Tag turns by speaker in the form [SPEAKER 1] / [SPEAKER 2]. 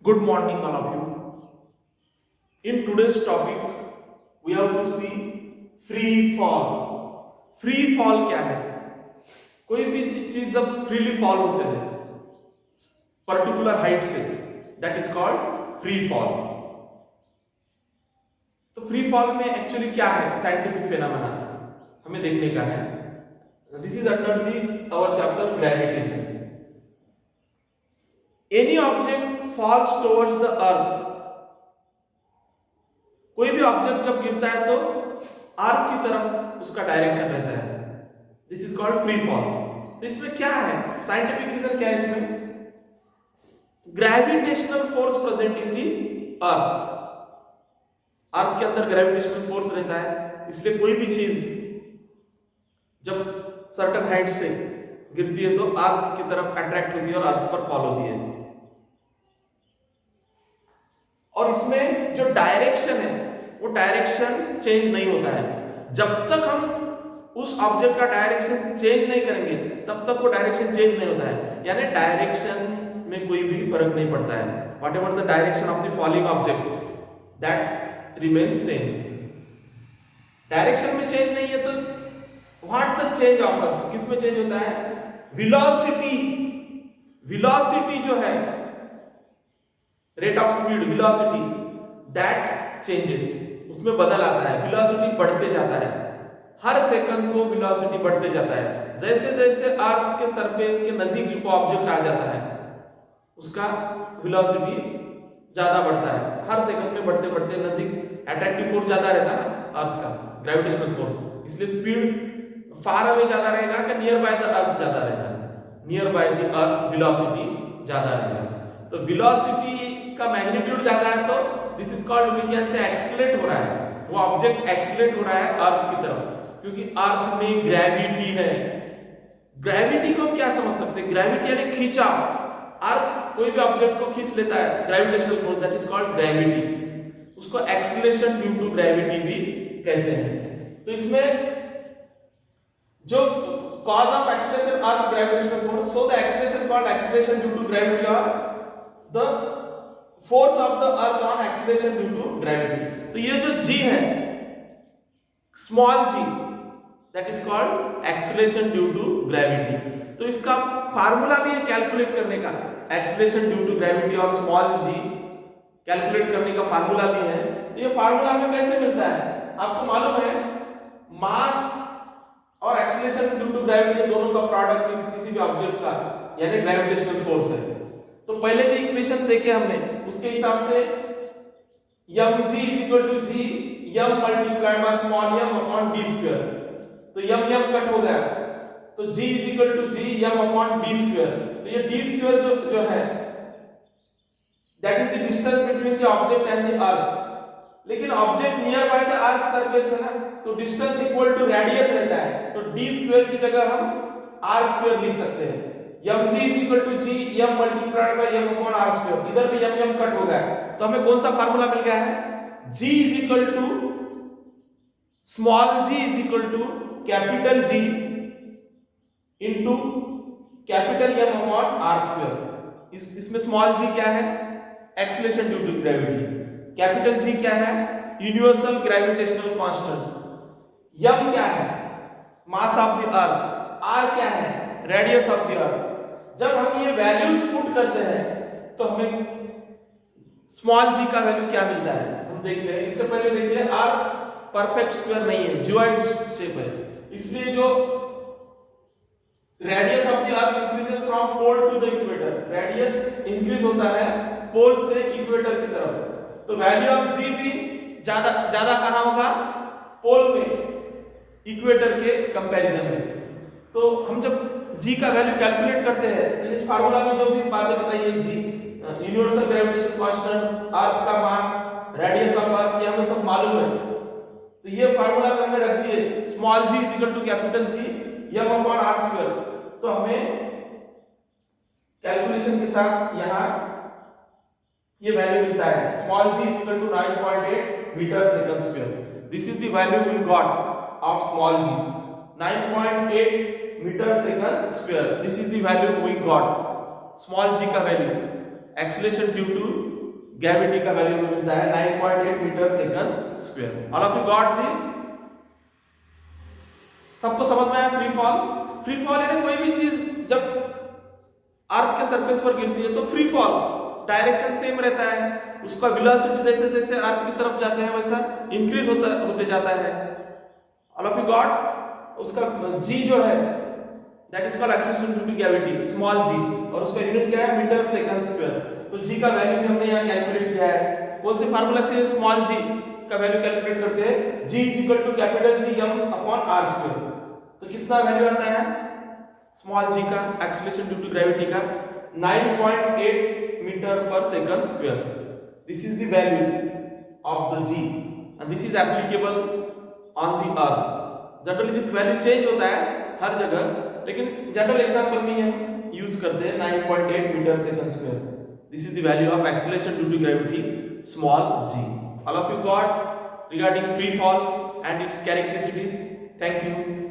[SPEAKER 1] Good morning, all of you. In today's topic, we have to see free fall. Free fall क्या है? कोई भी चीज जब फ्रीली फॉल होते हैं पर्टिकुलर हाइट से, that is called free fall. तो फ्री फॉल में एक्चुअली क्या है साइंटिफिक फेनोमेना हमें देखने का है. This is under the our chapter gravitation. Any object falls towards the earth. कोई भी ऑब्जेक्ट जब गिरता है तो अर्थ की तरफ उसका डायरेक्शन रहता है. This is called free fall. तो इसमें क्या है साइंटिफिक रीजन क्या है इसमें? ग्रेविटेशनल फोर्स प्रेजेंट इन दी अर्थ. अर्थ के अंदर ग्रेविटेशनल फोर्स रहता है, इसलिए कोई भी चीज जब सर्टेन हाइट से गिरती है तो अर्थ की तरफ अट्रैक्ट होती है और अर्थ पर फॉल होती है. और इसमें जो डायरेक्शन है वो डायरेक्शन चेंज नहीं होता है. जब तक हम उस ऑब्जेक्ट का डायरेक्शन चेंज नहीं करेंगे तब तक वो डायरेक्शन चेंज नहीं होता है. यानी डायरेक्शन में कोई भी फर्क नहीं पड़ता है. What ever the direction of the falling object that remains same. Direction में चेंज नहीं है तो व्हाट द चेंज ऑकर्स, किस में चेंज होता है? वेलोसिटी. वेलोसिटी जो है rate of speed, velocity that changes, उसमें बदल आता है. वेलोसिटी बढ़ते जाता है, हर सेकंड को वेलोसिटी बढ़ते जाता है. जैसे जैसे अर्थ के सरफेस के नजदीक जो ऑब्जेक्ट आ जाता है उसका वेलोसिटी ज्यादा बढ़ता है. हर सेकंड में बढ़ते बढ़ते नजदीक अट्रैक्टिव फोर्स ज्यादा रहता है ना अर्थ का, ग्रेविटेशनल फोर्स, इसलिए स्पीड फार अवे ज्यादा रहेगा कि नियर बाय द अर्थ ज्यादा रहेगा? Near by the earth velocity ज्यादा रहेगा. तो वेलोसिटी का मैग्नीट्यूड ज्यादा है तो this is called, we can say accelerate हो रहा है. वो ऑब्जेक्ट एक्सीलरेट हो रहा है अर्थ की तरफ क्योंकि अर्थ में ग्रेविटी है. ग्रेविटी को हम क्या समझ सकते हैं? ग्रेविटी यानी खींचाव. अर्थ कोई भी ऑब्जेक्ट को खींच लेता है, gravitational force, that is called gravity. उसको एक्सीलरेशन ड्यू टू ग्रेविटी भी कहते हैं. तो इसमें जो cause of acceleration are gravitational force, so the acceleration called acceleration due to gravity or the force of the earth on acceleration due to gravity. तो ये जो g है small g that is called acceleration due to gravity. तो इसका formula भी है calculate करने का. acceleration due to gravity और small g कैलकुलेट करने का फार्मूला भी है. तो ये फार्मूला हमें कैसे मिलता है? आपको मालूम है मास और एक्सीलरेशन ड्यू टू ग्रेविटी दोनों का प्रोडक्ट किसी भी ऑब्जेक्ट का यानी ग्रेविटेशनल फोर्स है. तो पहले भी इक्वेशन देखे हमने, उसके हिसाब से mg g m multiplied by small m upon d square. तो m कट हो गया तो g g m upon d square. तो ये d स्क्वायर जो है that is the distance between the object and the earth. लेकिन object near by the earth surface है ना, तो डिस्टेंस इक्वल टू रेडियस रहता है. तो d स्क्वायर की जगह हम r स्क्वायर लिख सकते हैं. mg g m multiplied bye m upon r square. इधर भी m कट हो गया तो हमें कौन सा फार्मूला मिल गया है? g small g capital G into capital M upon r square. इसमें स्मॉल g क्या है? Acceleration due to gravity. Capital G क्या है? Universal gravitational constant. M क्या है? Mass of the earth. R क्या है? Radius of the earth. जब हम ये वैल्यूज पुट करते हैं तो हमें स्मॉल g का वैल्यू क्या मिलता है हम देखते हैं. इससे पहले देखिए अर्थ परफेक्ट स्क्वायर नहीं है, जियोइड शेप है, इसलिए जो radius of the earth increases from pole to the equator. Radius increase होता है पोल से इक्वेटर की तरफ. तो वैल्यू ऑफ g भी ज्यादा कहां होगा? पोल में, इक्वेटर के कंपैरिजन में. तो हम जब g का वैल्यू कैलकुलेट करते हैं तो इस फार्मूला में जो भी बातें बताई है, g यूनिवर्सल ग्रेविटेशन कांस्टेंट, अर्थ का मास, रेडियस ऑफ अर्थ, ये हमें सब मालूम है. तो ये फार्मूला में हमने रख दिए small g capital G m upon r square. तो हमें कैलकुलेशन के साथ यहां ये वैल्यू मिलता है. Small g 9.8 metre second square. This is the value we got of small g, 9.8 metre second square. This is the value we got small g का value. Acceleration due to gravity का value मिलता है 9.8 metre second square. All of you got this? सबको समझ में आया? Free fall, free fall यानी कोई भी चीज जब अर्थ के सरफेस पर गिरती है तो फ्री फॉल, डायरेक्शन सेम रहता है, उसका वेलोसिटी जैसे जैसे अर्थ की तरफ जाते हैं वैसा इंक्रीज होते जाता है। All of you got? उसका g जो है that is called acceleration due to gravity, small g, और उसका यूनिट क्या है? Metre second square. तो g का वैल्यू भी हमने यहां कैलकुलेट किया है। कौन से फार्मूला से स्मॉल g का वैल्यू कैलकुलेट करते हैं? g capital G m upon r square. तो कितना वैल्यू आता है स्मॉल g का एक्सेलरेशन ड्यू टू ग्रेविटी का? 9.8 मीटर पर second square. This is the value of the g and this is applicable on the earth. Generally this value change होता है हर जगह, लेकिन जनरल एग्जांपल में हम यूज करते हैं 9.8 metre second square. This is the value of acceleration due to gravity small g. All of you got regarding free fall and its characteristics? Thank you.